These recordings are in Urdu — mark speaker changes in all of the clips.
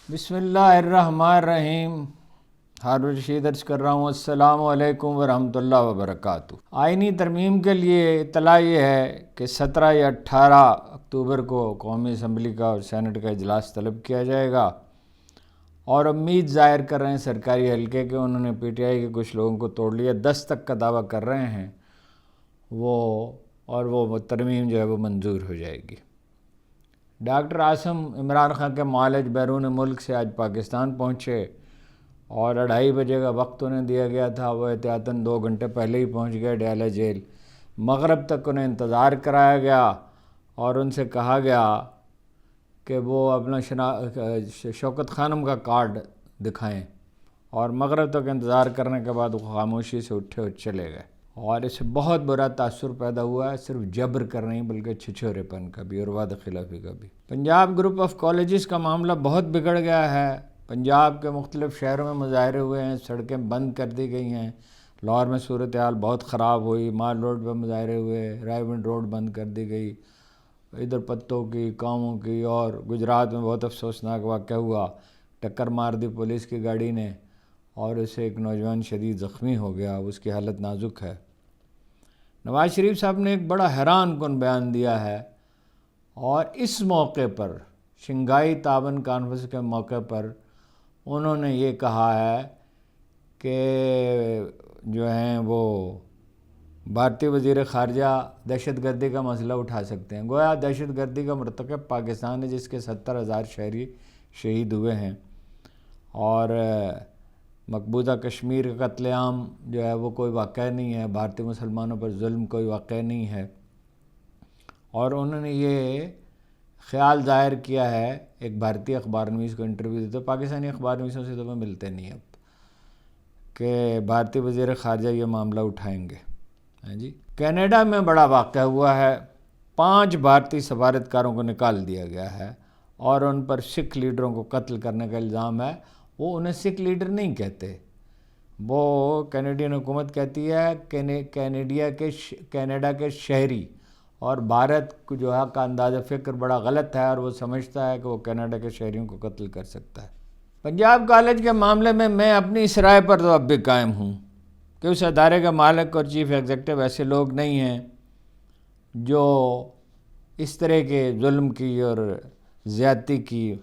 Speaker 1: بسم اللہ الرحمن الرحیم۔ ہارون رشید عرض کر رہا ہوں، السلام علیکم ورحمۃ اللہ وبرکاتہ۔ آئینی ترمیم کے لیے اطلاع یہ ہے کہ 17 یا 18 اکتوبر کو قومی اسمبلی کا اور سینٹ کا اجلاس طلب کیا جائے گا، اور امید ظاہر کر رہے ہیں سرکاری حلقے کے انہوں نے پی ٹی آئی کے کچھ لوگوں کو توڑ لیا، 10 تک کا دعویٰ کر رہے ہیں وہ ترمیم جو ہے وہ منظور ہو جائے گی۔ ڈاکٹر عاصم عمران خان کے معالج بیرون ملک سے آج پاکستان پہنچے، اور 2:30 بجے کا وقت انہیں دیا گیا تھا، وہ احتیاطاً 2 گھنٹے پہلے ہی پہنچ گئے ڈیالہ جیل۔ مغرب تک انہیں انتظار کرایا گیا اور ان سے کہا گیا کہ وہ اپنا شوکت خانم کا کارڈ دکھائیں، اور مغرب تک انتظار کرنے کے بعد وہ خاموشی سے اٹھے اور چلے گئے، اور اس سے بہت برا تاثر پیدا ہوا ہے، صرف جبر کر نہیں بلکہ چھچورے پن کا بھی اور وعدہ خلافی کا بھی۔ پنجاب گروپ آف کالجز کا معاملہ بہت بگڑ گیا ہے۔ پنجاب کے مختلف شہروں میں مظاہرے ہوئے ہیں، سڑکیں بند کر دی گئی ہیں، لاہور میں صورتحال بہت خراب ہوئی، مال روڈ پہ مظاہرے ہوئے، رائے ونڈ روڈ بند کر دی گئی، ادھر پتوں کی کاموں کی، اور گجرات میں بہت افسوسناک واقعہ ہوا، ٹکر مار دی پولیس کی گاڑی نے اور اسے ایک نوجوان شدید زخمی ہو گیا، اس کی حالت نازک ہے۔ نواز شریف صاحب نے ایک بڑا حیران کن بیان دیا ہے، اور اس موقع پر شنگھائی تعاون کانفرنس کے موقع پر انہوں نے یہ کہا ہے کہ جو ہیں وہ بھارتی وزیر خارجہ دہشت گردی کا مسئلہ اٹھا سکتے ہیں، گویا دہشت گردی کا مرتکب پاکستان ہے جس کے 70,000 شہری شہید ہوئے ہیں، اور مقبوضہ کشمیر کا قتل عام جو ہے وہ کوئی واقعہ نہیں ہے، بھارتی مسلمانوں پر ظلم کوئی واقعہ نہیں ہے۔ اور انہوں نے یہ خیال ظاہر کیا ہے، ایک بھارتی اخبار نویس کو انٹرویو دیتے، پاکستانی اخبار نویسوں سے تو وہ ملتے نہیں اب، کہ بھارتی وزیر خارجہ یہ معاملہ اٹھائیں گے۔ جی، کینیڈا میں بڑا واقعہ ہوا ہے، 5 بھارتی سفارتکاروں کو نکال دیا گیا ہے، اور ان پر سکھ لیڈروں کو قتل کرنے کا الزام ہے۔ وہ انہیں سکھ لیڈر نہیں کہتے، وہ کینیڈین حکومت کہتی ہے کینیڈا کے شہری، اور بھارت کو جو ہے کا انداز فکر بڑا غلط ہے، اور وہ سمجھتا ہے کہ وہ کینیڈا کے شہریوں کو قتل کر سکتا ہے۔ پنجاب کالج کے معاملے میں اپنی اس رائے پر تو اب بھی قائم ہوں کہ اس ادارے کا مالک اور چیف ایگزیکٹو ایسے لوگ نہیں ہیں جو اس طرح کے ظلم کی اور زیادتی کی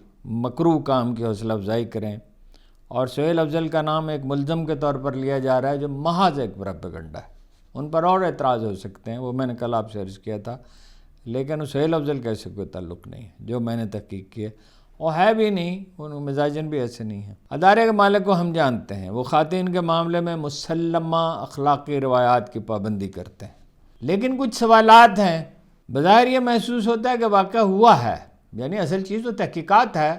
Speaker 1: مکروہ کام کی حوصلہ افزائی کریں، اور سہیل افضل کا نام ایک ملزم کے طور پر لیا جا رہا ہے جو محض ایک پروپیگنڈا ہے۔ ان پر اور اعتراض ہو سکتے ہیں، وہ میں نے کل آپ سے عرض کیا تھا، لیکن سہیل افضل کا ایسے کوئی تعلق نہیں ہے جو میں نے تحقیق کی ہے، اور ہے بھی نہیں، ان مزاجن بھی ایسے نہیں ہیں۔ ادارے کے مالک کو ہم جانتے ہیں، وہ خواتین کے معاملے میں مسلمہ اخلاقی روایات کی پابندی کرتے ہیں، لیکن کچھ سوالات ہیں۔ بظاہر یہ محسوس ہوتا ہے کہ واقعہ ہوا ہے، یعنی اصل چیز تو تحقیقات ہے،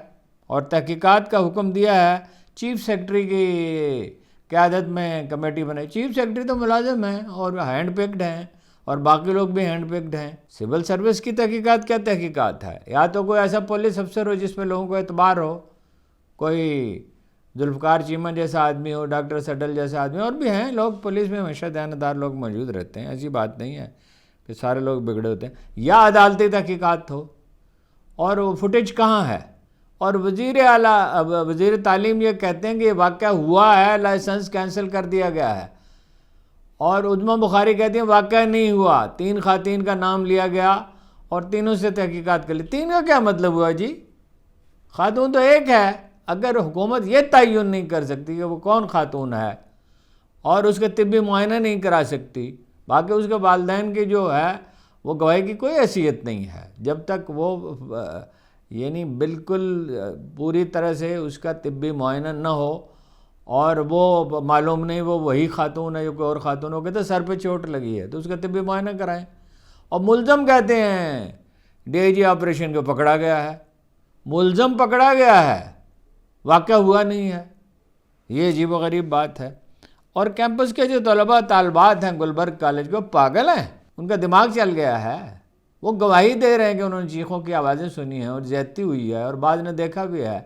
Speaker 1: اور تحقیقات کا حکم دیا ہے، چیف سیکرٹری کی قیادت میں کمیٹی بنائی، چیف سیکرٹری تو ملازم ہیں اور ہینڈ پکڈ ہیں، اور باقی لوگ بھی ہینڈ پکڈ ہیں۔ سول سروس کی تحقیقات کیا تحقیقات ہے؟ یا تو کوئی ایسا پولیس افسر ہو جس پہ لوگوں کو اعتبار ہو، کوئی ذوالفقار چیمہ جیسا آدمی ہو، ڈاکٹر سڈل جیسا آدمی، اور بھی ہیں لوگ پولیس میں ہمیشہ دیانتدار لوگ موجود رہتے ہیں، ایسی بات نہیں ہے کہ سارے لوگ بگڑے ہوتے ہیں، یا عدالتی تحقیقات ہو، اور وہ فوٹیج کہاں ہے؟ اور وزیر تعلیم یہ کہتے ہیں کہ یہ واقعہ ہوا ہے، لائسنس کینسل کر دیا گیا ہے، اور عظمیٰ بخاری کہتی ہیں واقعہ نہیں ہوا، 3 خواتین کا نام لیا گیا اور تینوں سے تحقیقات کر لی۔ 3 کا کیا مطلب ہوا جی؟ خاتون تو ایک ہے، اگر حکومت یہ تعین نہیں کر سکتی کہ وہ کون خاتون ہے، اور اس کا طبی معائنہ نہیں کرا سکتی، باقی اس کے والدین کی جو ہے وہ گواہی کی کوئی حیثیت نہیں ہے، جب تک وہ یعنی بالکل پوری طرح سے اس کا طبی معائنہ نہ ہو، اور وہ معلوم نہیں وہ وہی خاتون ہے یا کوئی اور خاتون ہو، کہتے سر پہ چوٹ لگی ہے تو اس کا طبی معائنہ کرائیں۔ اور ملزم کہتے ہیں ڈی آئی جی آپریشن کو پکڑا گیا ہے، ملزم پکڑا گیا ہے، واقعہ ہوا نہیں ہے، یہ عجیب و غریب بات ہے۔ اور کیمپس کے جو طلباء طالبات ہیں گلبرگ کالج کو، پاگل ہیں، ان کا دماغ چل گیا ہے، وہ گواہی دے رہے ہیں کہ انہوں نے چیخوں کی آوازیں سنی ہیں اور زیادتی ہوئی ہے، اور بعض نے دیکھا بھی ہے،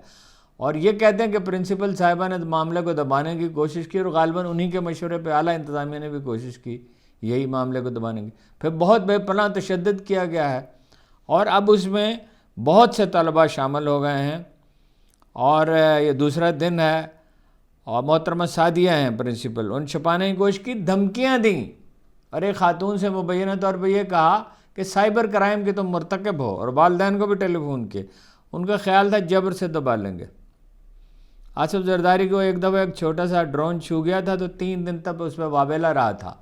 Speaker 1: اور یہ کہتے ہیں کہ پرنسپل صاحبہ نے معاملے کو دبانے کی کوشش کی، اور غالباً انہی کے مشورے پہ اعلیٰ انتظامیہ نے بھی کوشش کی یہی معاملے کو دبانے کی، پھر بہت بے پناہ تشدد کیا گیا ہے، اور اب اس میں بہت سے طلباء شامل ہو گئے ہیں، اور یہ دوسرا دن ہے، اور محترمہ سعدیہ ہیں پرنسپل، ان چھپانے کی کوشش کی، دھمکیاں دیں، اور ایک خاتون سے مبینہ طور پہ یہ کہا کہ سائبر کرائم کے تم مرتکب ہو، اور والدین کو بھی ٹیلی فون کیے۔ ان کا خیال تھا جبر سے دبا لیں گے۔ آصف زرداری کو ایک دفعہ ایک چھوٹا سا ڈرون چھو گیا تھا تو 3 دن تک اس پہ واویلا رہا تھا،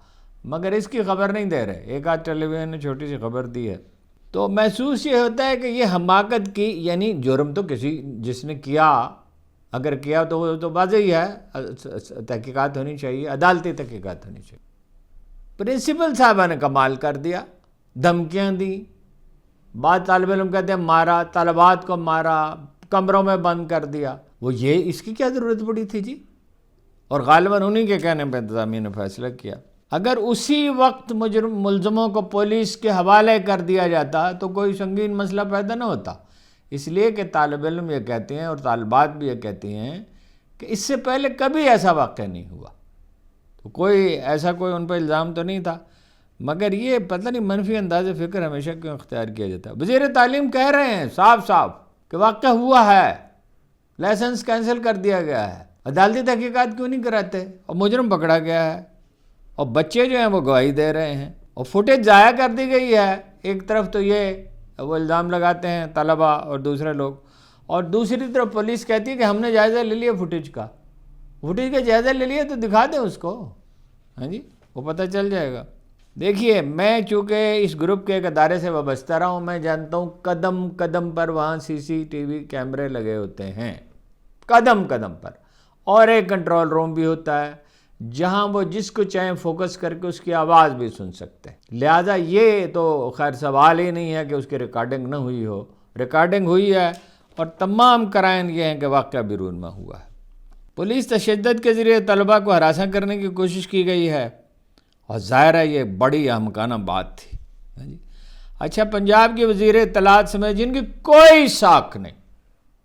Speaker 1: مگر اس کی خبر نہیں دے رہے، ایک آدھ ٹیلی ویژن نے چھوٹی سی خبر دی ہے۔ تو محسوس یہ ہوتا ہے کہ یہ حماقت کی، یعنی جرم تو جس نے کیا، اگر کیا تو وہ تو واضح ہی ہے، تحقیقات ہونی چاہیے، عدالتی تحقیقات ہونی چاہیے۔ پرنسپل صاحبہ نے کمال کر دیا، دھمکیاں دی، بعض طالب علم کہتے ہیں مارا، طالبات کو مارا، کمروں میں بند کر دیا۔ وہ یہ اس کی کیا ضرورت پڑی تھی جی؟ اور غالباً انہی کے کہنے پہ انتظامیہ نے فیصلہ کیا۔ اگر اسی وقت ملزموں کو پولیس کے حوالے کر دیا جاتا تو کوئی سنگین مسئلہ پیدا نہ ہوتا، اس لیے کہ طالب علم یہ کہتے ہیں اور طالبات بھی یہ کہتی ہیں کہ اس سے پہلے کبھی ایسا واقعہ نہیں ہوا، تو کوئی ان پہ الزام تو نہیں تھا، مگر یہ پتہ نہیں منفی انداز فکر ہمیشہ کیوں اختیار کیا جاتا ہے۔ وزیر تعلیم کہہ رہے ہیں صاف کہ واقعہ ہوا ہے، لائسنس کینسل کر دیا گیا ہے، عدالتی تحقیقات کیوں نہیں کراتے، اور مجرم پکڑا گیا ہے، اور بچے جو ہیں وہ گواہی دے رہے ہیں، اور فوٹیج ضائع کر دی گئی ہے۔ ایک طرف تو یہ وہ الزام لگاتے ہیں طلبہ اور دوسرے لوگ، اور دوسری طرف پولیس کہتی ہے کہ ہم نے جائزہ لے لیا فوٹیج کا جائزہ لے لیا، تو دکھا دیں اس کو، ہاں جی، وہ پتہ چل جائے گا۔ دیکھیے، میں چونکہ اس گروپ کے ایک ادارے سے وابستہ رہا ہوں، میں جانتا ہوں قدم قدم پر وہاں CCTV کیمرے لگے ہوتے ہیں، قدم قدم پر، اور ایک کنٹرول روم بھی ہوتا ہے جہاں وہ جس کو چاہیں فوکس کر کے اس کی آواز بھی سن سکتے ہیں۔ لہٰذا یہ تو خیر سوال ہی نہیں ہے کہ اس کی ریکارڈنگ نہ ہوئی ہو، ریکارڈنگ ہوئی ہے، اور تمام قرائن یہ ہیں کہ واقعہ بیرون میں ہوا ہے۔ پولیس تشدد کے ذریعے طلباء کو ہراساں کرنے کی کوشش کی گئی ہے، اور ظاہر ہے یہ بڑی احمقانہ بات تھی۔ اچھا، پنجاب کی وزیر اطلاعات سمیت جن کی کوئی ساکھ نہیں،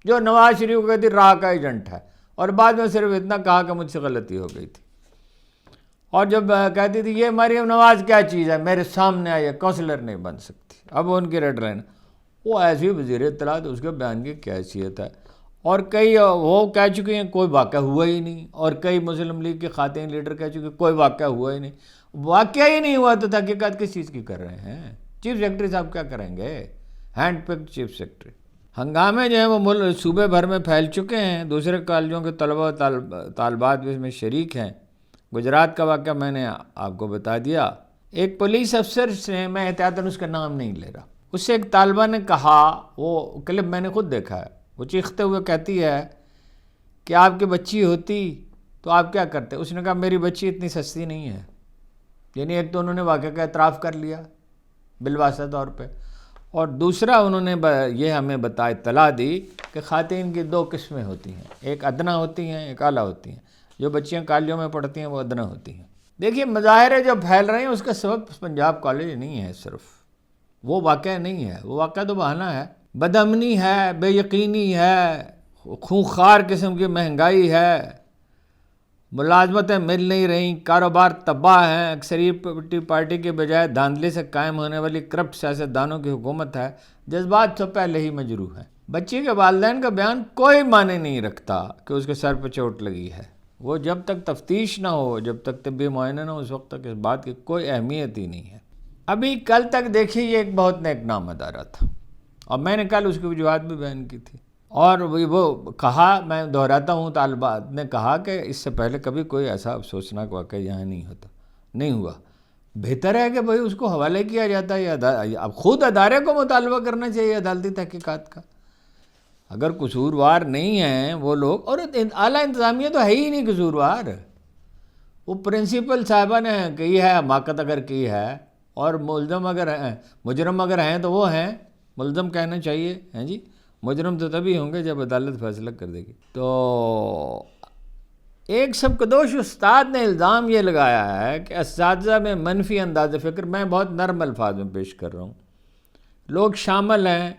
Speaker 1: جو نواز شریف کو کہتی راہ کا ایجنٹ ہے، اور بعد میں صرف اتنا کہا کہ مجھ سے غلطی ہو گئی تھی، اور جب کہتی تھی یہ مریم نواز کیا چیز ہے، میرے سامنے آئی ہے، کونسلر نہیں بن سکتی، اب ان کی ریڈ لائن، وہ ایسی وزیر اطلاعات، اس کے بیان کی کیا حیثیت ہے؟ اور کئی وہ کہہ چکی ہیں کوئی واقعہ ہوا ہی نہیں، اور کئی مسلم لیگ کے خواتین لیڈر کہہ چکے کوئی واقعہ ہوا ہی نہیں۔ واقعہ ہی نہیں ہوا تو تحقیقات کس چیز کی کر رہے ہیں؟ چیف سیکرٹری صاحب کیا کریں گے؟ Hand picked chief secretary. ہنگامے جو ہیں وہ صوبے بھر میں پھیل چکے ہیں، دوسرے کالجوں کے طلبہ و طالبات بھی اس میں شریک ہیں۔ گجرات کا واقعہ میں نے آپ کو بتا دیا۔ ایک پولیس افسر سے، میں احتیاطاً اس کا نام نہیں لے رہا، اس سے ایک طالبہ نے کہا، وہ کلپ میں نے خود دیکھا ہے، وہ چیختے ہوئے کہتی ہے کہ آپ کی بچی ہوتی تو آپ کیا کرتے؟ اس نے کہا میری بچی اتنی سستی نہیں ہے۔ یعنی ایک تو انہوں نے واقعہ کا اعتراف کر لیا بالواسطہ طور پہ، اور دوسرا انہوں نے یہ ہمیں اطلاع دی کہ خواتین کی 2 قسمیں ہوتی ہیں، ایک ادنا ہوتی ہیں، ایک اعلیٰ ہوتی ہیں۔ جو بچیاں کالجوں میں پڑھتی ہیں وہ ادنا ہوتی ہیں۔ دیکھیے، مظاہرے جو پھیل رہے ہیں اس کا سبب پنجاب کالج نہیں ہے، صرف وہ واقعہ نہیں ہے، وہ واقعہ تو بہانہ ہے۔ بدامنی ہے، بے یقینی ہے، خونخوار قسم کی مہنگائی ہے، ملازمتیں مل نہیں رہیں، کاروبار تباہ ہیں، اکثریتی پارٹی کے بجائے دھاندلی سے قائم ہونے والی کرپٹ سیاستدانوں کی حکومت ہے، جذبات تو پہلے ہی مجروح ہیں۔ بچی کے والدین کا بیان کوئی معنی نہیں رکھتا کہ اس کے سر پہ چوٹ لگی ہے، وہ جب تک تفتیش نہ ہو، جب تک طبی معائنہ نہ ہو، اس وقت تک اس بات کی کوئی اہمیت ہی نہیں ہے۔ ابھی کل تک دیکھیے، یہ ایک بہت نیک نام ادارہ تھا، اور میں نے کل اس کی وجوہات بھی بیان کی تھی، اور وہ کہا، میں دہراتا ہوں، طالبات نے کہا کہ اس سے پہلے کبھی کوئی ایسا افسوسناک واقعہ یہاں نہیں ہوا۔ بہتر ہے کہ بھائی اس کو حوالے کیا جاتا ہے، اب خود ادارے کو مطالبہ کرنا چاہیے عدالتی تحقیقات کا۔ اگر قصوروار نہیں ہیں وہ لوگ، اور اعلیٰ انتظامیہ تو ہے ہی نہیں قصوروار، وہ پرنسپل صاحبہ نے کی ہے حماقت اگر کی ہے، اور مجرم اگر ہیں تو وہ ہیں، ملزم کہنا چاہیے، ہیں جی، مجرم تو تبھی ہوں گے جب عدالت فیصلہ کر دے گی۔ تو ایک سبکدوش استاد نے الزام یہ لگایا ہے کہ اساتذہ میں منفی انداز فکر، میں بہت نرم الفاظ میں پیش کر رہا ہوں، لوگ شامل ہیں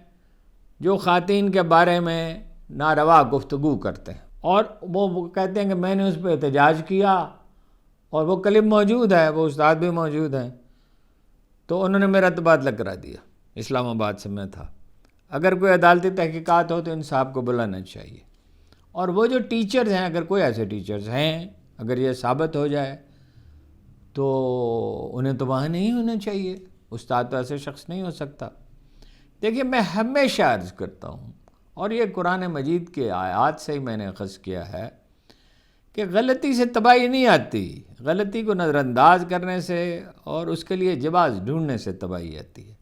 Speaker 1: جو خواتین کے بارے میں ناروا گفتگو کرتے ہیں، اور وہ کہتے ہیں کہ میں نے اس پہ احتجاج کیا، اور وہ کلپ موجود ہے، وہ استاد بھی موجود ہیں، تو انہوں نے میرا تبادلہ کرا دیا، اسلام آباد سے میں تھا۔ اگر کوئی عدالتی تحقیقات ہو تو ان صاحب کو بلانا چاہیے۔ اور وہ جو ٹیچرز ہیں، اگر کوئی ایسے ٹیچرز ہیں، اگر یہ ثابت ہو جائے تو انہیں تو وہاں نہیں ہونا چاہیے، استاد تو ایسے شخص نہیں ہو سکتا۔ دیکھیے میں ہمیشہ عرض کرتا ہوں، اور یہ قرآن مجید کے آیات سے ہی میں نے اخذ کیا ہے، کہ غلطی سے تباہی نہیں آتی، غلطی کو نظر انداز کرنے سے اور اس کے لیے جواز ڈھونڈنے سے تباہی آتی ہے۔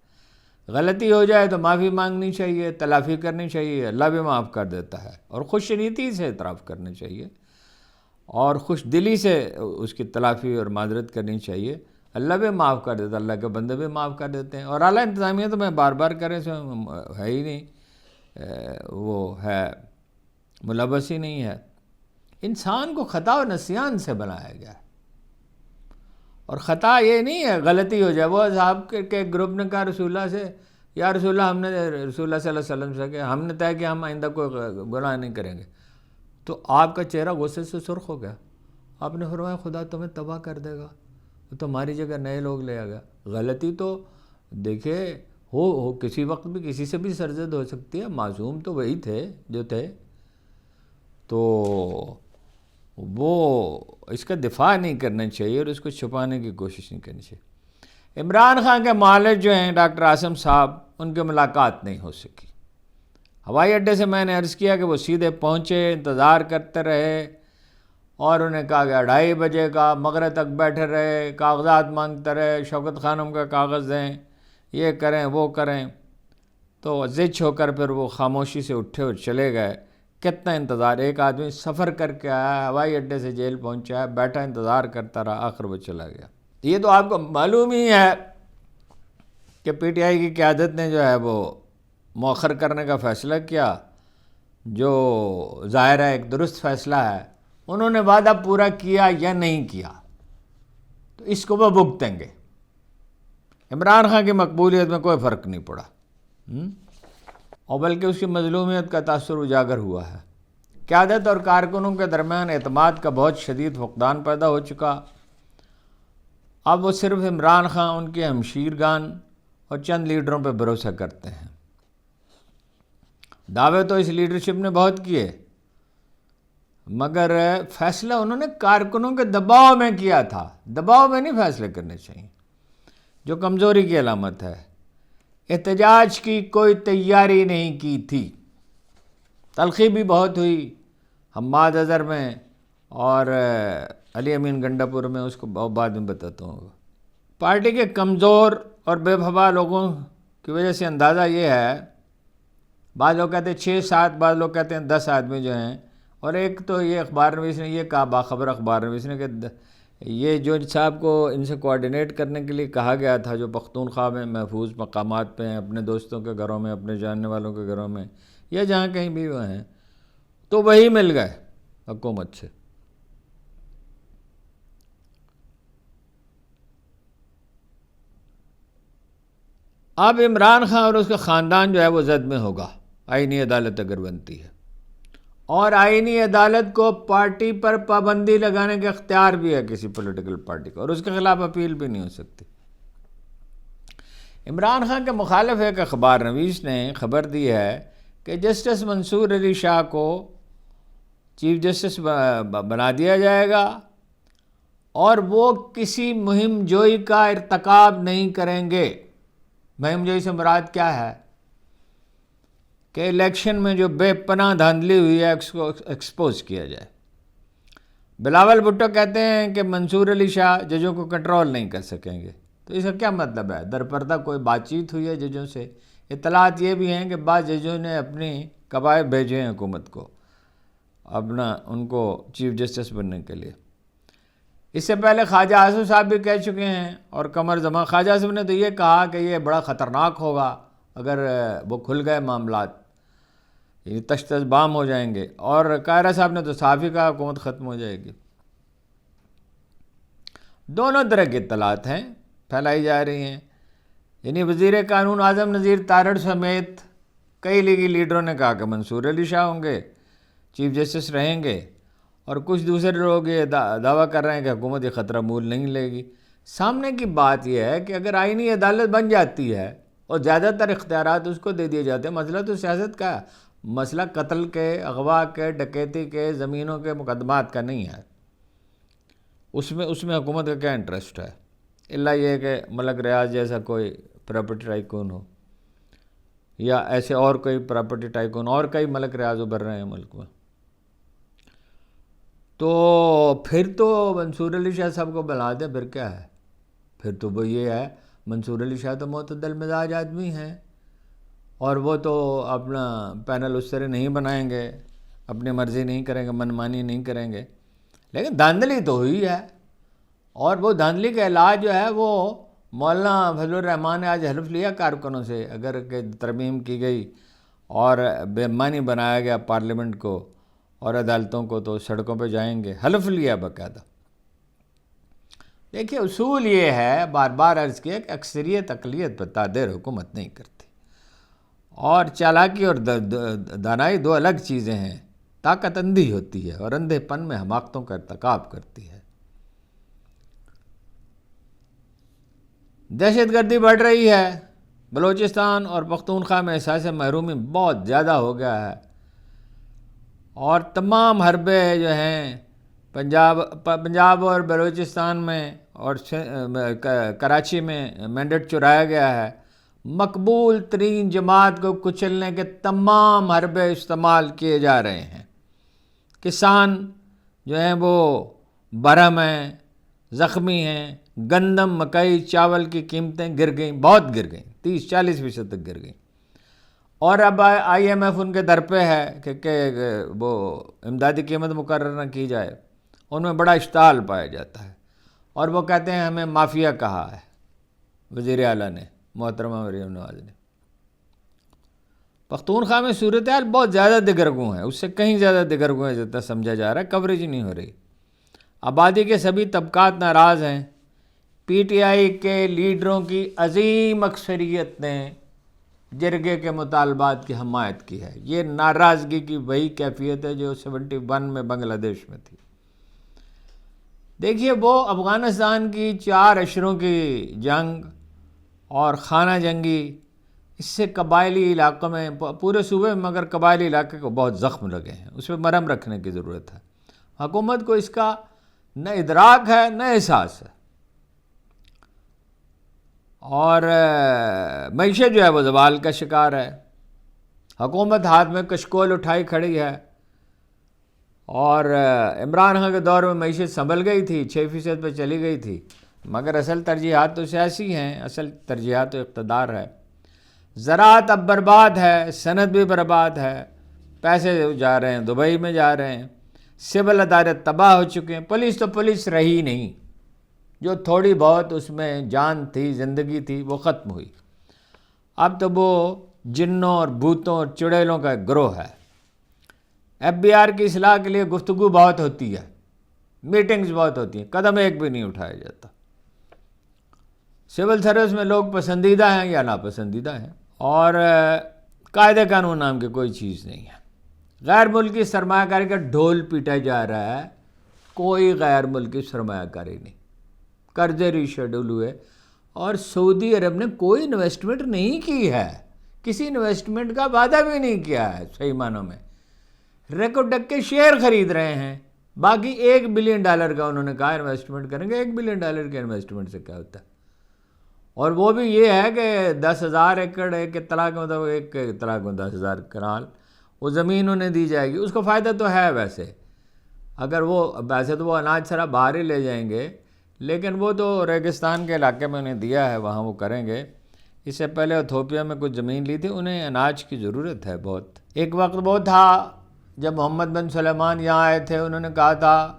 Speaker 1: غلطی ہو جائے تو معافی مانگنی چاہیے، تلافی کرنی چاہیے، اللہ بھی معاف کر دیتا ہے، اور خوش نیتی سے اعتراف کرنا چاہیے اور خوش دلی سے اس کی تلافی اور معذرت کرنی چاہیے، اللہ بھی معاف کر دیتا ہے، اللہ کے بندے بھی معاف کر دیتے ہیں۔ اور اعلیٰ انتظامیہ تو میں بار بار کرے سے ہے ہی نہیں، وہ ہے ملوث ہی نہیں ہے۔ انسان کو خطا و نسیان سے بنایا گیا ہے، اور خطا یہ نہیں ہے غلطی ہو جائے۔ وہ صاحب کے گروپ نے کہا رسول اللہ سے، یا رسول اللہ، ہم نے رسول اللہ صلی اللہ علیہ وسلم سے کہ ہم نے طے کیا ہم آئندہ کوئی گناہ نہیں کریں گے، تو آپ کا چہرہ غصے سے سرخ ہو گیا۔ آپ نے فرمایا خدا تمہیں تباہ کر دے گا، تو تمہاری جگہ نئے لوگ لے آ گیا۔ غلطی تو دیکھے ہو کسی وقت بھی کسی سے بھی سرزد ہو سکتی ہے، معصوم تو وہی تھے جو تھے، تو وہ اس کا دفاع نہیں کرنا چاہیے اور اس کو چھپانے کی کوشش نہیں کرنی چاہیے۔ عمران خان کے معالج جو ہیں ڈاکٹر عاصم صاحب، ان کی ملاقات نہیں ہو سکی۔ ہوائی اڈے سے میں نے عرض کیا کہ وہ سیدھے پہنچے، انتظار کرتے رہے، اور انہیں کہا کہ 2:30 بجے کا، مغرب تک بیٹھے رہے، کاغذات مانگتے رہے، شوکت خانم کا کاغذ دیں، یہ کریں وہ کریں، تو زچ ہو کر پھر وہ خاموشی سے اٹھے اور چلے گئے۔ کتنا انتظار، ایک آدمی سفر کر کے آیا، ہوائی اڈے سے جیل پہنچا ہے، بیٹھا انتظار کرتا رہا، آخر وہ چلا گیا۔ یہ تو آپ کو معلوم ہی ہے کہ پی ٹی آئی کی قیادت نے جو ہے وہ مؤخر کرنے کا فیصلہ کیا، جو ظاہر ہے ایک درست فیصلہ ہے۔ انہوں نے وعدہ پورا کیا یا نہیں کیا تو اس کو وہ بھگتیں گے۔ عمران خان کی مقبولیت میں کوئی فرق نہیں پڑا، اور بلکہ اس کی مظلومیت کا تاثر اجاگر ہوا ہے۔ قیادت اور کارکنوں کے درمیان اعتماد کا بہت شدید فقدان پیدا ہو چکا۔ اب وہ صرف عمران خان، ان کے ہمشیرگان اور چند لیڈروں پہ بھروسہ کرتے ہیں۔ دعوے تو اس لیڈرشپ نے بہت کیے، مگر فیصلہ انہوں نے کارکنوں کے دباؤ میں کیا تھا۔ دباؤ میں نہیں فیصلے کرنے چاہیے، جو کمزوری کی علامت ہے۔ احتجاج کی کوئی تیاری نہیں کی تھی، تلخی بھی بہت ہوئی حماد اظہر میں اور علی امین گنڈا پور میں، اس کو بعد میں بتاتا ہوں۔ پارٹی کے کمزور اور بے وفا لوگوں کی وجہ سے اندازہ یہ ہے، بعض لوگ کہتے ہیں 6-7، بعض لوگ کہتے ہیں 10 آدمی جو ہیں، اور ایک تو یہ اخبار نویس نے یہ کہا، باخبر اخبار نویس نے، کہ یہ جو صاحب کو ان سے کوآرڈینیٹ کرنے کے لیے کہا گیا تھا، جو پختونخوا میں محفوظ مقامات پہ ہیں، اپنے دوستوں کے گھروں میں، اپنے جاننے والوں کے گھروں میں، یا جہاں کہیں بھی وہ ہیں، تو وہی مل گئے حکومت سے۔ اب عمران خان اور اس کا خاندان جو ہے وہ زد میں ہوگا، آئینی عدالت اگر بنتی ہے، اور آئینی عدالت کو پارٹی پر پابندی لگانے کا اختیار بھی ہے کسی پولیٹیکل پارٹی کو، اور اس کے خلاف اپیل بھی نہیں ہو سکتی۔ عمران خان کے مخالف ایک اخبار نویس نے خبر دی ہے کہ جسٹس منصور علی شاہ کو چیف جسٹس بنا دیا جائے گا، اور وہ کسی مہم جوئی کا ارتکاب نہیں کریں گے۔ مہم جوئی سے مراد کیا ہے؟ کہ الیکشن میں جو بے پناہ دھاندلی ہوئی ہے اس کو ایکسپوز کیا جائے۔ بلاول بھٹو کہتے ہیں کہ منصور علی شاہ ججوں کو کنٹرول نہیں کر سکیں گے، تو اس کا کیا مطلب ہے؟ درپردہ کوئی بات چیت ہوئی ہے ججوں سے؟ اطلاعات یہ بھی ہیں کہ بعض ججوں نے اپنی قواعد بھیجے ہیں حکومت کو، اپنا ان کو چیف جسٹس بننے کے لیے۔ اس سے پہلے خواجہ آصف صاحب بھی کہہ چکے ہیں، اور قمر زمان خواجہ آصف نے تو یہ کہا کہ یہ بڑا خطرناک ہوگا اگر وہ کھل گئے معاملات، یہ تشت بام ہو جائیں گے، اور قاہرہ صاحب نے تو صاف ہی کہا حکومت ختم ہو جائے گی۔ دونوں طرح کی اطلاعات ہیں، پھیلائی جا رہی ہیں، یعنی وزیر قانون اعظم نذیر تارڑ سمیت کئی لیگی لیڈروں نے کہا کہ منصور علی شاہ ہوں گے، چیف جسٹس رہیں گے، اور کچھ دوسرے لوگ یہ دعویٰ کر رہے ہیں کہ حکومت یہ خطرہ مول نہیں لے گی۔ سامنے کی بات یہ ہے کہ اگر آئینی عدالت بن جاتی ہے اور زیادہ تر اختیارات اس کو دے دیے جاتے ہیں، مسئلہ تو سیاست کا ہے، مسئلہ قتل کے، اغوا کے، ڈکیتی کے، زمینوں کے مقدمات کا نہیں ہے، اس میں حکومت کا کیا انٹرسٹ ہے، الا یہ کہ ملک ریاض جیسا کوئی پراپرٹی ٹائکون ہو، یا ایسے اور کوئی پراپرٹی ٹائکون، اور کئی ملک ریاض ابھر رہے ہیں ملک میں۔ تو پھر تو منصور علی شاہ صاحب کو بنا دیں، پھر کیا ہے، پھر تو وہ یہ ہے، منصور علی شاہ تو معتدل مزاج آدمی ہیں، اور وہ تو اپنا پینل اس طرح نہیں بنائیں گے، اپنی مرضی نہیں کریں گے، منمانی نہیں کریں گے، لیکن دھاندلی تو ہوئی ہے، اور وہ دھاندلی کا علاج جو ہے وہ مولانا فضل الرحمان نے آج حلف لیا کارکنوں سے، اگر کہ ترمیم کی گئی اور بے معنی بنایا گیا پارلیمنٹ کو اور عدالتوں کو تو سڑکوں پہ جائیں گے، حلف لیا باقاعدہ۔ دیکھیے اصول یہ ہے، بار بار عرض کیا کہ اکثریت اقلیت پر تادیر حکومت نہیں کرتی، اور چالاکی اور دانائی دو الگ چیزیں ہیں۔ طاقت اندھی ہوتی ہے اور اندھے پن میں حماقتوں کا ارتکاب کرتی ہے۔ دہشت گردی بڑھ رہی ہے، بلوچستان اور پختونخوا میں احساس محرومی بہت زیادہ ہو گیا ہے، اور تمام حربے جو ہیں پنجاب اور بلوچستان میں اور کراچی میں مینڈیٹ چرایا گیا ہے۔ مقبول ترین جماعت کو کچلنے کے تمام حربے استعمال کیے جا رہے ہیں۔ کسان جو ہیں وہ برہم ہیں، زخمی ہیں، گندم، مکئی، چاول کی قیمتیں گر گئیں، بہت گر گئیں، 30-40% تک گر گئیں، اور اب آئی ایم ایف ان کے در پہ ہے کہ وہ امدادی قیمت مقرر نہ کی جائے، ان میں بڑا اشتعال پایا جاتا ہے، اور وہ کہتے ہیں ہمیں مافیا کہا ہے وزیر اعلیٰ نے، محترمہ مریم نواز نے۔ پختونخوا میں صورتحال بہت زیادہ دگرگوں ہے، اس سے کہیں زیادہ دگرگوں ہے جتنا سمجھا جا رہا ہے، کوریج نہیں ہو رہی۔ آبادی کے سبھی طبقات ناراض ہیں، پی ٹی آئی کے لیڈروں کی عظیم اکثریت نے جرگے کے مطالبات کی حمایت کی ہے۔ یہ ناراضگی کی وہی کیفیت ہے جو 71 میں بنگلہ دیش میں تھی۔ دیکھیے وہ افغانستان کی 4 اشروں کی جنگ اور خانہ جنگی، اس سے قبائلی علاقوں میں، پورے صوبے میں مگر قبائلی علاقے کو بہت زخم لگے ہیں، اس پہ مرہم رکھنے کی ضرورت ہے۔ حکومت کو اس کا نہ ادراک ہے نہ احساس ہے، اور معیشت جو ہے وہ زوال کا شکار ہے۔ حکومت ہاتھ میں کشکول اٹھائی کھڑی ہے، اور عمران خان کے دور میں معیشت سنبھل گئی تھی، 6% پہ چلی گئی تھی، مگر اصل ترجیحات تو سیاسی ہیں، اصل ترجیحات تو اقتدار ہے۔ زراعت اب برباد ہے، صنعت بھی برباد ہے، پیسے جا رہے ہیں دبئی میں جا رہے ہیں، سول ادارے تباہ ہو چکے ہیں، پولیس تو پولیس رہی نہیں، جو تھوڑی بہت اس میں جان تھی، زندگی تھی، وہ ختم ہوئی۔ اب تو وہ جنوں اور بھوتوں اور چڑیلوں کا ایک گروہ ہے۔ ایف بی آر کی اصلاح کے لیے گفتگو بہت ہوتی ہے، میٹنگز بہت ہوتی ہیں، قدم ایک بھی نہیں اٹھایا جاتا۔ سول سروس میں لوگ پسندیدہ ہیں یا ناپسندیدہ ہیں، اور قاعدے قانون نام کی کوئی چیز نہیں ہے۔ غیر ملکی سرمایہ کاری کا ڈھول پیٹا جا رہا ہے، کوئی غیر ملکی سرمایہ کاری نہیں، قرضے ری شیڈول ہوئے، اور سعودی عرب نے کوئی انویسٹمنٹ نہیں کی ہے، کسی انویسٹمنٹ کا وعدہ بھی نہیں کیا ہے صحیح معنوں میں، ریکو ڈک کے شیئر خرید رہے ہیں، باقی $1 بلین کا انہوں نے کہا انویسٹمنٹ کریں گے۔ $1 بلین کے انویسٹمنٹ سے کیا ہوتا ہے؟ اور وہ بھی یہ ہے کہ 10,000 ایکڑ ایک اطلاع کے مطابق، ایک اطلاع کو 10,000 کنال وہ زمین انہیں دی جائے گی، اس کو فائدہ تو ہے ویسے، اگر وہ ویسے تو وہ اناج سارا باہر ہی لے جائیں گے، لیکن وہ تو ریگستان کے علاقے میں انہیں دیا ہے، وہاں وہ کریں گے۔ اس سے پہلے ایتھوپیا میں کچھ زمین لی تھی، انہیں اناج کی ضرورت ہے بہت۔ ایک وقت وہ تھا جب محمد بن سلیمان یہاں آئے تھے، انہوں نے کہا تھا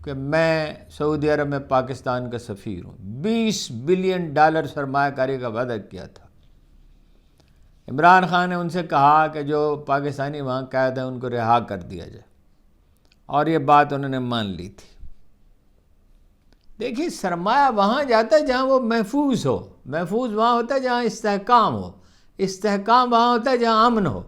Speaker 1: کہ میں سعودی عرب میں پاکستان کا سفیر ہوں، $20 بلین سرمایہ کاری کا وعدہ کیا تھا۔ عمران خان نے ان سے کہا کہ جو پاکستانی وہاں قید ہیں ان کو رہا کر دیا جائے، اور یہ بات انہوں نے مان لی تھی۔ دیکھیے سرمایہ وہاں جاتا ہے جہاں وہ محفوظ ہو، محفوظ وہاں ہوتا ہے جہاں استحکام ہو، استحکام وہاں ہوتا ہے جہاں امن ہو،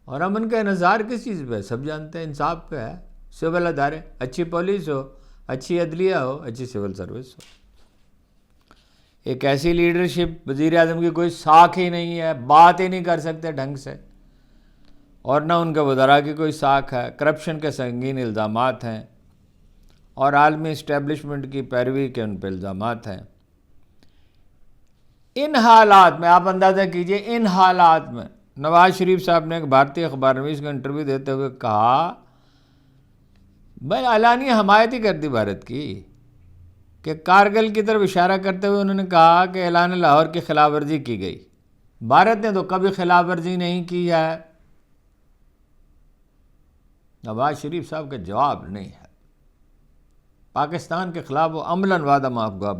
Speaker 1: اور امن کا انحصار کس چیز پہ ہے؟ سب جانتے ہیں، انصاف پہ ہے، سول ادارے، اچھی پولیس ہو، اچھی عدلیہ ہو، اچھی سول سروس ہو۔ ایک ایسی لیڈرشپ وزیر اعظم کی کوئی ساکھ ہی نہیں ہے، بات ہی نہیں کر سکتے ڈھنگ سے، اور نہ ان کے وزراء کی کوئی ساکھ ہے، کرپشن کے سنگین الزامات ہیں اور عالمی اسٹیبلشمنٹ کی پیروی کے ان پہ الزامات ہیں۔ ان حالات میں آپ اندازہ کیجئے، ان حالات میں نواز شریف صاحب نے ایک بھارتی اخبار نویس کو انٹرویو دیتے ہوئے کہا، بھائی اعلانیہ حمایت ہی کر دی بھارت کی، کہ کارگل کی طرف اشارہ کرتے ہوئے انہوں نے کہا کہ اعلان لاہور کی خلاف ورزی کی گئی، بھارت نے تو کبھی خلاف ورزی نہیں کی ہے۔ نواز شریف صاحب کا جواب نہیں ہے۔ پاکستان کے خلاف وہ عملاً وعدہ معاف گواہ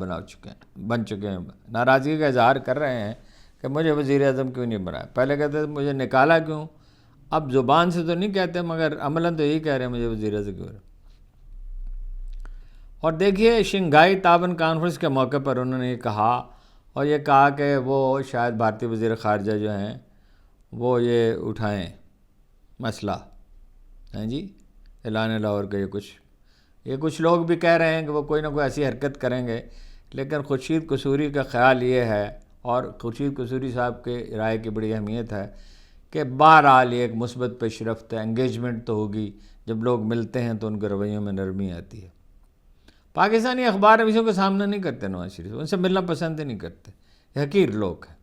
Speaker 1: بن چکے ہیں، ناراضگی کا اظہار کر رہے ہیں کہ مجھے وزیر اعظم کیوں نہیں بنایا۔ پہلے کہتے تھے مجھے نکالا کیوں، اب زبان سے تو نہیں کہتے مگر عملاً تو یہی کہہ رہے ہیں مجھے وزیر اعظم کیوں۔ اور دیکھیے شنگھائی تعاون کانفرنس کے موقع پر انہوں نے یہ کہا، اور یہ کہا کہ وہ شاید بھارتی وزیر خارجہ جو ہیں وہ یہ اٹھائیں مسئلہ، ہیں جی اعلان لاہور کا۔ یہ کچھ لوگ بھی کہہ رہے ہیں کہ وہ کوئی نہ کوئی ایسی حرکت کریں گے، لیکن خورشید قصوری کا خیال یہ ہے، اور خورشید قصوری صاحب کے رائے کی بڑی اہمیت ہے، کہ بہرحال یہ ایک مثبت پیش رفت ہے، انگیجمنٹ تو ہوگی، جب لوگ ملتے ہیں تو ان کے رویوں میں نرمی آتی ہے۔ پاکستانی اخبار نویسوں کا سامنا نہیں کرتے نواز شریف، ان سے ملنا پسند ہی نہیں کرتے، یہ حقیر لوگ ہیں۔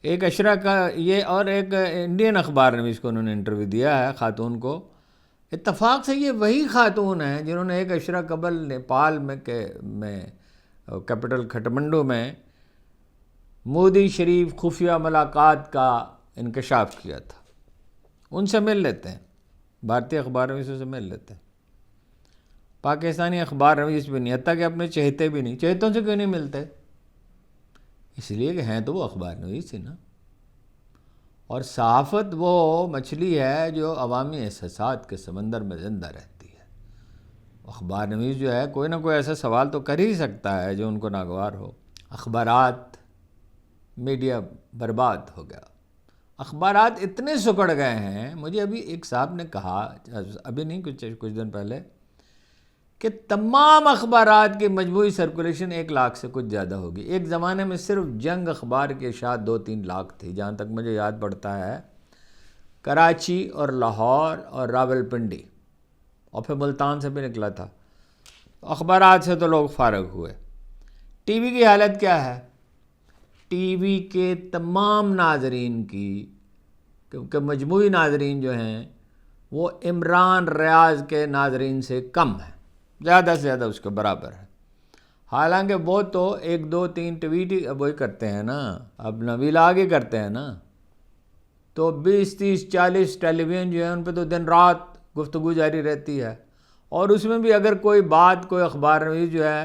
Speaker 1: ایک اشرا کا یہ اور ایک انڈین اخبار نویس کو انہوں نے انٹرویو دیا ہے، خاتون کو، اتفاق سے یہ وہی خاتون ہیں جنہوں نے ایک اشرا قبل نیپال میں کیپٹل کھٹمنڈو میں مودی شریف خفیہ ملاقات کا انکشاف کیا تھا۔ ان سے مل لیتے ہیں، بھارتی اخبار نویسوں سے مل لیتے ہیں۔ پاکستانی اخبار نویس بھی نہیں، حتیٰ کہ اپنے چہتے بھی نہیں، چہتوں سے کیوں نہیں ملتے؟ اس لیے کہ ہیں تو وہ اخبار نویس ہی نا، اور صحافت وہ مچھلی ہے جو عوامی احساسات کے سمندر میں زندہ رہتی ہے۔ اخبار نویس جو ہے کوئی نہ کوئی ایسا سوال تو کر ہی سکتا ہے جو ان کو ناگوار ہو۔ اخبارات، میڈیا برباد ہو گیا، اخبارات اتنے سکڑ گئے ہیں۔ مجھے ابھی ایک صاحب نے کہا، ابھی نہیں کچھ دن پہلے، کہ تمام اخبارات کی مجموعی سرکولیشن 1 لاکھ سے کچھ زیادہ ہوگی۔ ایک زمانے میں صرف جنگ اخبار کے اشاعت 2-3 لاکھ تھی، جہاں تک مجھے یاد پڑتا ہے، کراچی اور لاہور اور راولپنڈی، اور پھر ملتان سے بھی نکلا تھا۔ اخبارات سے تو لوگ فارغ ہوئے۔ ٹی وی کی حالت کیا ہے؟ ٹی وی کے تمام ناظرین کی، کیونکہ مجموعی ناظرین جو ہیں وہ عمران ریاض کے ناظرین سے کم ہے، زیادہ سے زیادہ اس کے برابر ہے۔ حالانکہ وہ تو 1-2-3 ٹویٹ ہی وہی کرتے ہیں نا، اب ویلاگ ہی کرتے ہیں نا، تو 20-30-40 ٹیلی ویژن جو ہیں ان پہ تو دن رات گفتگو جاری رہتی ہے، اور اس میں بھی اگر کوئی بات کوئی اخبار نویس جو ہے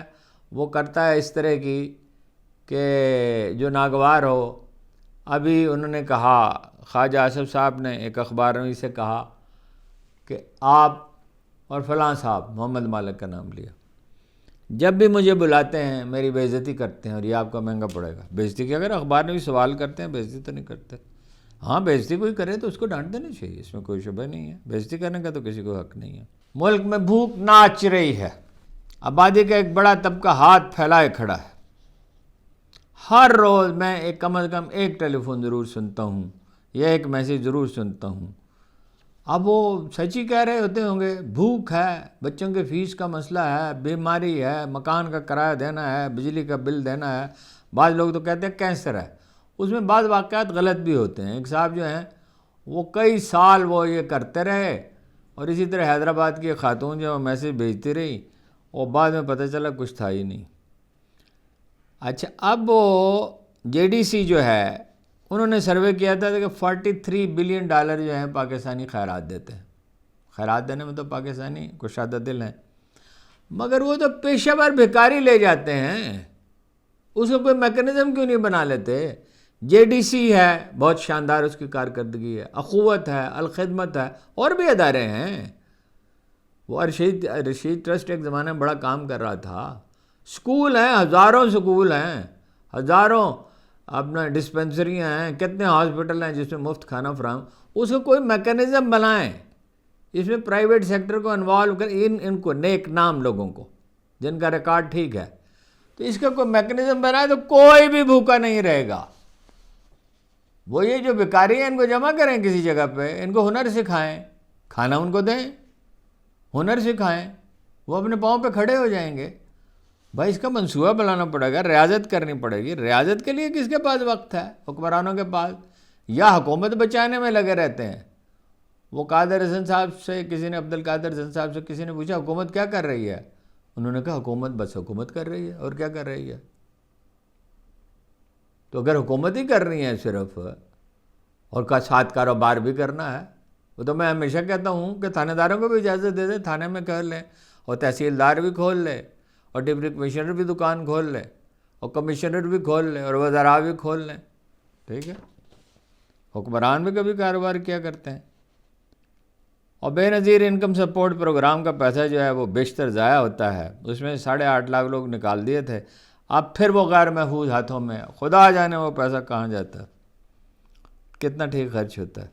Speaker 1: وہ کرتا ہے اس طرح کی کہ جو ناگوار ہو۔ ابھی انہوں نے کہا، خواجہ آصف صاحب نے ایک اخبار نویس سے کہا کہ آپ اور فلاں صاحب، محمد مالک کا نام لیا، جب بھی مجھے بلاتے ہیں میری بے عزتی کرتے ہیں، اور یہ آپ کا مہنگا پڑے گا۔ بے عزتی کی اگر اخبار نویس سوال کرتے ہیں، بے عزتی تو نہیں کرتے۔ ہاں بے عزتی کوئی کرے تو اس کو ڈانٹ دینا چاہیے، اس میں کوئی شبہ نہیں ہے، بے عزتی کرنے کا تو کسی کو حق نہیں ہے۔ ملک میں بھوک ناچ رہی ہے، آبادی کا ایک بڑا طبقہ ہاتھ پھیلائے کھڑا ہے۔ ہر روز میں کم از کم ایک ٹیلی فون ضرور سنتا ہوں، یا ایک میسیج ضرور سنتا ہوں۔ اب وہ سچ ہی کہہ رہے ہوتے ہوں گے، بھوک ہے، بچوں کے فیس کا مسئلہ ہے، بیماری ہے، مکان کا کرایہ دینا ہے، بجلی کا بل دینا ہے، بعض لوگ تو کہتے ہیں کینسر ہے۔ اس میں بعض واقعات غلط بھی ہوتے ہیں۔ ایک صاحب جو ہیں وہ کئی سال وہ یہ کرتے رہے، اور اسی طرح حیدرآباد کی ایک خاتون جو میسیج بھیجتی رہی، اور بعد میں پتہ چلا کچھ تھا ہی نہیں۔ اچھا، اب وہ JDC جو ہے انہوں نے سروے کیا تھا کہ $43 بلین جو ہیں پاکستانی خیرات دیتے ہیں۔ خیرات دینے میں تو پاکستانی کشادہ دل ہیں، مگر وہ تو پیشہ ور بھکاری لے جاتے ہیں، اس کو کوئی میکنزم کیوں نہیں بنا لیتے؟ JDC ہے، بہت شاندار اس کی کارکردگی ہے، اخوت ہے، الخدمت ہے، اور بھی ادارے ہیں۔ وہ رشید ٹرسٹ ایک زمانے میں بڑا کام کر رہا تھا۔ سکول ہیں، ہزاروں سکول ہیں، ہزاروں اپنا ڈسپنسریاں ہیں، کتنے ہاسپٹل ہیں جس میں مفت کھانا فراہم۔ اس کو کوئی میکنزم بنائیں، اس میں پرائیویٹ سیکٹر کو انوالو کریں، ان کو نیک نام لوگوں کو جن کا ریکارڈ ٹھیک ہے، تو اس کا کوئی میکنزم بنائے تو کوئی بھی بھوکا نہیں رہے گا. وہ یہ جو بیکاری ہیں ان کو جمع کریں کسی جگہ پہ, ان کو ہنر سکھائیں, کھانا ان کو دیں, ہنر سکھائیں, وہ اپنے پاؤں پہ کھڑے ہو جائیں گے. بھائی اس کا منصوبہ بنانا پڑے گا, ریاضت کرنی پڑے گی. ریاضت کے لیے کس کے پاس وقت ہے؟ حکمرانوں کے پاس. یا حکومت بچانے میں لگے رہتے ہیں. وہ قادر حسن صاحب سے کسی نے, عبد القادر حسن صاحب سے کسی نے پوچھا حکومت کیا کر رہی ہے؟ انہوں نے کہا حکومت بس حکومت کر رہی ہے, اور کیا کر رہی ہے؟ تو اگر حکومت ہی کر رہی ہے صرف, اور کا ساتھ کاروبار بھی کرنا ہے, وہ تو میں ہمیشہ کہتا ہوں کہ تھانے داروں کو بھی اجازت دے دیں, تھانے میں کر لیں, اور تحصیلدار بھی کھول لے, اور ڈپٹی کمشنر بھی دکان کھول لے, اور کمشنر بھی کھول لے, اور وزراء بھی کھول لیں. ٹھیک ہے, حکمران بھی کبھی کاروبار کیا کرتے ہیں. اور بے نظیر انکم سپورٹ پروگرام کا پیسہ جو ہے وہ بیشتر ضائع ہوتا ہے. اس میں 8.5 لاکھ لوگ نکال دیے تھے, اب پھر وہ غیر محفوظ ہاتھوں میں, خدا جانے وہ پیسہ کہاں جاتا ہے, کتنا ٹھیک خرچ ہوتا ہے.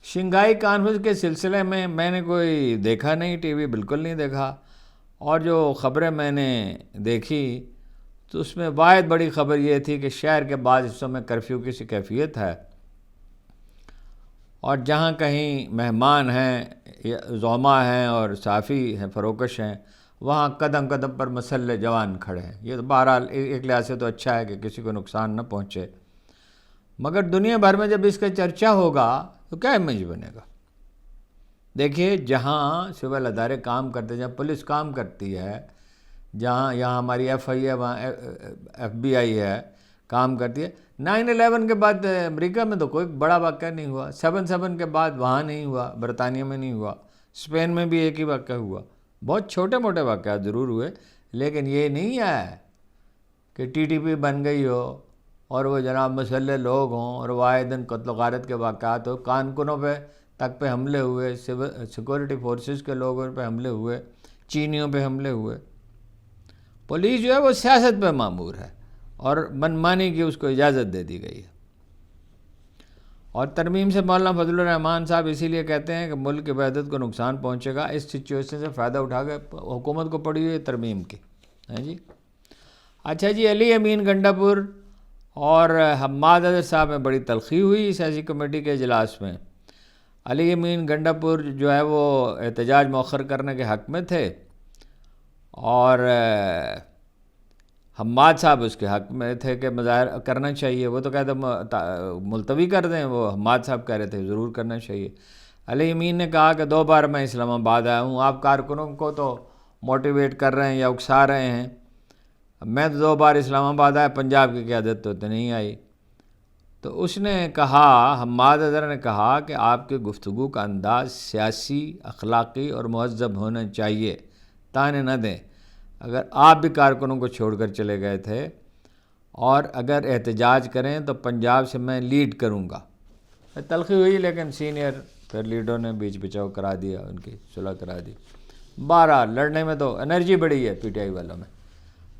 Speaker 1: شنگھائی کانفرنس کے سلسلے میں نے کوئی دیکھا نہیں, ٹی وی بالکل نہیں دیکھا, اور جو خبریں میں نے دیکھی تو اس میں واحد بڑی خبر یہ تھی کہ شہر کے بعض حصوں میں کرفیو کی سی کیفیت ہے, اور جہاں کہیں مہمان ہیں, زعماء ہیں اور صحافی ہیں, فروکش ہیں, وہاں قدم قدم پر مسلح جوان کھڑے ہیں. یہ تو بہرحال ایک لحاظ سے تو اچھا ہے کہ کسی کو نقصان نہ پہنچے, مگر دنیا بھر میں جب اس کا چرچا ہوگا تو کیا امیج بنے گا؟ دیکھیے, جہاں سول ادارے کام کرتے ہیں, جہاں پولیس کام کرتی ہے, جہاں یہاں ہماری ایف آئی ہے, وہاں ایف بی آئی ہے کام کرتی ہے. 9/11 کے بعد امریکہ میں تو کوئی بڑا واقعہ نہیں ہوا, 7/7 کے بعد وہاں نہیں ہوا, برطانیہ میں نہیں ہوا, اسپین میں بھی ایک ہی واقعہ ہوا. بہت چھوٹے موٹے واقعات ضرور ہوئے, لیکن یہ نہیں ہے کہ ٹی ٹی پی بن گئی ہو اور وہ جناب مسلح لوگ ہوں اور واحداً قتل و غارت کے واقعات ہو. کانکنوں پہ حملے ہوئے, سیکورٹی فورسز کے لوگوں پہ حملے ہوئے, چینیوں پہ حملے ہوئے. پولیس جو ہے وہ سیاست پہ مامور ہے, اور منمانی کی اس کو اجازت دے دی گئی ہے. اور ترمیم سے مولانا فضل الرحمان صاحب اسی لیے کہتے ہیں کہ ملک کی وحدت کو نقصان پہنچے گا. اس سچویشن سے فائدہ اٹھا کے حکومت کو پڑی ہوئی ترمیم کی. ہاں جی, اچھا جی. علی امین گنڈا پور اور حماد اظہر صاحب میں بڑی تلخی ہوئی سیاسی کمیٹی کے اجلاس میں. علی امین گنڈا پور جو ہے وہ احتجاج مؤخر کرنے کے حق میں تھے, اور حماد صاحب اس کے حق میں تھے کہ مظاہرہ کرنا چاہیے. وہ تو کہتے ملتوی کر دیں, وہ حماد صاحب کہہ رہے تھے ضرور کرنا چاہیے. علی امین نے کہا کہ 2 بار میں اسلام آباد آیا ہوں, آپ کارکنوں کو تو موٹیویٹ کر رہے ہیں یا اکسا رہے ہیں, میں تو 2 بار اسلام آباد آیا, پنجاب کی قیادت تو نہیں آئی. تو اس نے کہا, حماد اظہر نے کہا کہ آپ کے گفتگو کا انداز سیاسی, اخلاقی اور مہذب ہونا چاہیے, تانے نہ دیں. اگر آپ بھی کارکنوں کو چھوڑ کر چلے گئے تھے, اور اگر احتجاج کریں تو پنجاب سے میں لیڈ کروں گا. تلخی ہوئی, لیکن سینئر پھر لیڈروں نے بیچ بچاؤ کرا دیا, ان کی صلح کرا دی. بہرحال لڑنے میں تو انرجی بڑی ہے پی ٹی آئی والوں میں.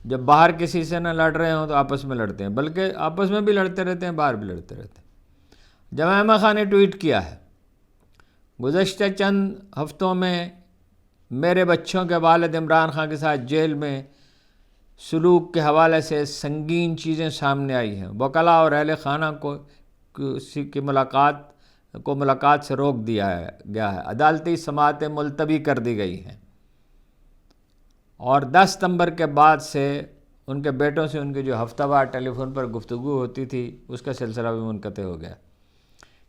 Speaker 1: جب باہر کسی سے نہ لڑ رہے ہوں تو آپس میں لڑتے ہیں, بلکہ آپس میں بھی لڑتے رہتے ہیں, باہر بھی لڑتے رہتے ہیں. جمع احمد خان نے ٹویٹ کیا ہے, گزشتہ چند ہفتوں میں میرے بچوں کے والد عمران خان کے ساتھ جیل میں سلوک کے حوالے سے سنگین چیزیں سامنے آئی ہیں. وکلاء اور اہل خانہ کی ملاقات سے روک دیا گیا ہے. عدالتی سماعتیں ملتوی کر دی گئی ہیں, اور 10 ستمبر کے بعد سے ان کے بیٹوں سے ان کی جو ہفتہ وار ٹیلی فون پر گفتگو ہوتی تھی اس کا سلسلہ بھی منقطع ہو گیا.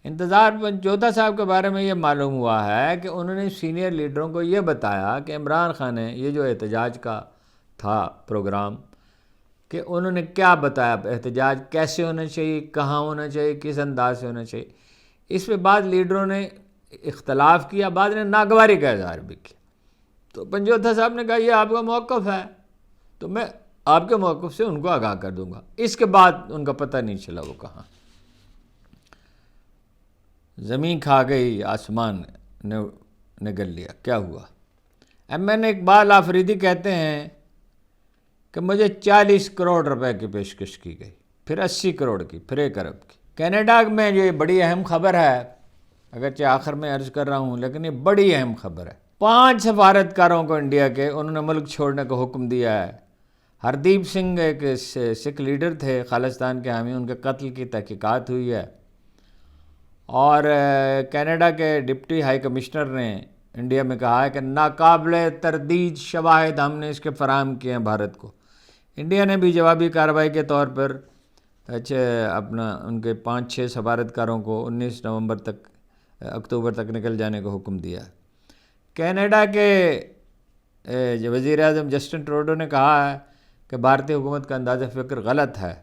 Speaker 1: انتظار جوتا صاحب کے بارے میں یہ معلوم ہوا ہے کہ انہوں نے سینئر لیڈروں کو یہ بتایا کہ عمران خان نے یہ جو احتجاج کا تھا پروگرام, کہ انہوں نے کیا بتایا, احتجاج کیسے ہونا چاہیے, کہاں ہونا چاہیے, کس انداز سے ہونا چاہیے. اس پہ بعض لیڈروں نے اختلاف کیا, بعض نے ناگواری کا اظہار بھی کیا. تو پنجوتھا صاحب نے کہا یہ آپ کا موقف ہے, تو میں آپ کے موقف سے ان کو آگاہ کر دوں گا. اس کے بعد ان کا پتہ نہیں چلا وہ کہاں. زمین کھا گئی, آسمان نے نگل لیا, کیا ہوا؟ ایم این اقبال آفریدی کہتے ہیں کہ مجھے 40 کروڑ روپے کی پیشکش کی گئی, پھر 80 کروڑ کی, پھر 1 ارب کی. کینیڈا میں یہ بڑی اہم خبر ہے, اگرچہ آخر میں عرض کر رہا ہوں, لیکن یہ بڑی اہم خبر ہے. 5 سفارتکاروں کو انڈیا کے انہوں نے ملک چھوڑنے کا حکم دیا ہے. ہردیپ سنگھ ایک سکھ لیڈر تھے خالصتان کے حامی، ان کے قتل کی تحقیقات ہوئی ہے، اور کینیڈا کے ڈپٹی ہائی کمشنر نے انڈیا میں کہا ہے کہ ناقابل تردید شواہد ہم نے اس کے فراہم کیے ہیں بھارت کو۔ انڈیا نے بھی جوابی کارروائی کے طور پر ان کے 5-6 سفارتکاروں کو 19 اکتوبر تک نکل جانے کا حکم دیا۔ کینیڈا کے وزیر اعظم جسٹن ٹروڈو نے کہا ہے کہ بھارتی حکومت کا انداز فکر غلط ہے،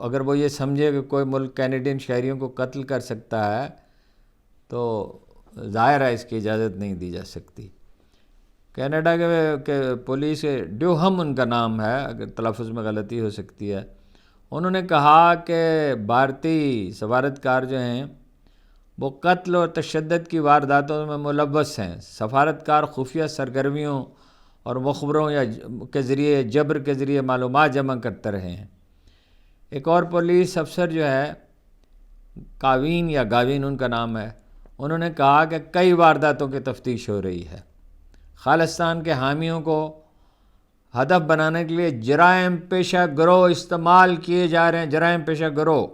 Speaker 1: اگر وہ یہ سمجھے کہ کوئی ملک کینیڈین شہریوں کو قتل کر سکتا ہے تو ظاہر ہے اس کی اجازت نہیں دی جا سکتی۔ کینیڈا کے پولیس ڈیوہم ان کا نام ہے، اگر تلفظ میں غلطی ہو سکتی ہے، انہوں نے کہا کہ بھارتی سفارتکار جو ہیں وہ قتل اور تشدد کی وارداتوں میں ملوث ہیں۔ سفارتکار خفیہ سرگرمیوں اور مخبروں کے ذریعے جبر کے ذریعے معلومات جمع کرتے رہے ہیں۔ ایک اور پولیس افسر جو ہے گاوین ان کا نام ہے، انہوں نے کہا کہ کئی وارداتوں کی تفتیش ہو رہی ہے۔ خالصتان کے حامیوں کو ہدف بنانے کے لیے جرائم پیشہ گروہ استعمال کیے جا رہے ہیں۔ جرائم پیشہ گروہ،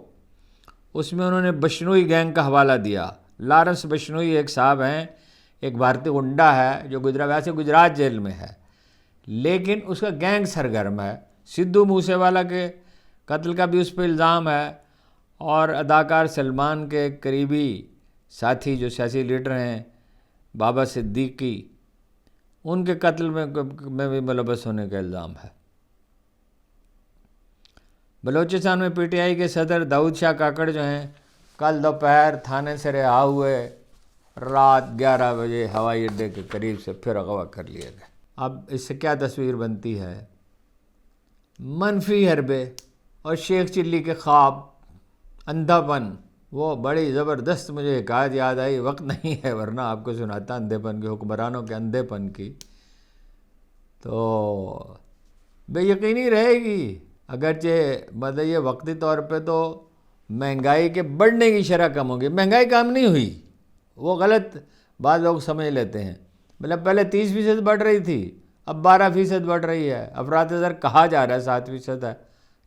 Speaker 1: اس میں انہوں نے بشنوئی گینگ کا حوالہ دیا۔ لارنس بشنوئی ایک صاحب ہیں، ایک بھارتی غنڈہ ہے جو ویسے گجرات جیل میں ہے، لیکن اس کا گینگ سرگرم ہے۔ سدھو موسے والا کے قتل کا بھی اس پہ الزام ہے، اور اداکار سلمان کے قریبی ساتھی جو سیاسی لیڈر ہیں بابا صدیقی، ان کے قتل میں بھی ملوث ہونے کا الزام ہے۔ بلوچستان میں پی ٹی آئی کے صدر داؤد شاہ کاکڑ جو ہیں کل دوپہر تھانے سے رہا ہوئے رات 11 بجے ہوائی اڈے کے قریب سے پھر اغوا کر لیے گئے۔ اب اس سے کیا تصویر بنتی ہے؟ منفی حربے اور شیخ چلی کے خواب، اندھا پن، وہ بڑی زبردست مجھے حکایت یاد آئی، وقت نہیں ہے ورنہ آپ کو سناتا اندھے پن کی، حکمرانوں کے اندھے پن کی، تو بے یقینی رہے گی۔ اگرچہ یہ وقتی طور پہ تو مہنگائی کے بڑھنے کی شرح کم ہوگی، مہنگائی کم نہیں ہوئی، وہ غلط بعض لوگ سمجھ لیتے ہیں۔ پہلے 30% بڑھ رہی تھی، اب 12% بڑھ رہی ہے، افراط زر کہا جا رہا ہے 7% ہے،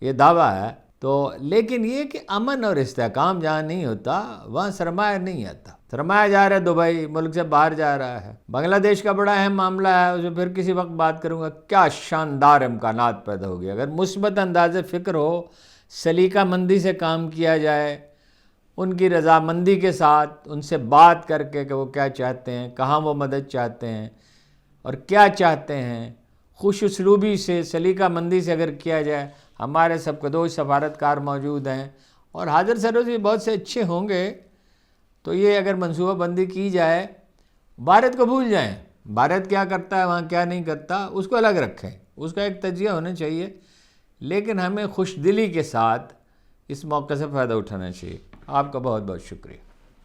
Speaker 1: یہ دعویٰ ہے۔ تو لیکن یہ کہ امن اور استحکام جہاں نہیں ہوتا وہاں سرمایہ نہیں آتا۔ سرمایہ جا رہا ہے دبئی، ملک سے باہر جا رہا ہے۔ بنگلہ دیش کا بڑا اہم معاملہ ہے، اس میں پھر کسی وقت بات کروں گا۔ کیا شاندار امکانات پیدا ہو گئے اگر مثبت انداز فکر ہو، سلیقہ مندی سے کام کیا جائے، ان کی رضامندی کے ساتھ ان سے بات کر کے کہ وہ کیا چاہتے ہیں، کہاں وہ مدد چاہتے ہیں اور کیا چاہتے ہیں، خوش اسلوبی سے، سلیقہ مندی سے اگر کیا جائے۔ ہمارے سبکدوش سفارتکار موجود ہیں اور حاضر سروس بھی بہت سے اچھے ہوں گے، تو یہ اگر منصوبہ بندی کی جائے، بھارت کو بھول جائیں، بھارت کیا کرتا ہے وہاں کیا نہیں کرتا اس کو الگ رکھیں، اس کا ایک تجزیہ ہونا چاہیے، لیکن ہمیں خوش دلی کے ساتھ اس موقع سے فائدہ اٹھانا چاہیے۔ آپ کا بہت بہت شکریہ۔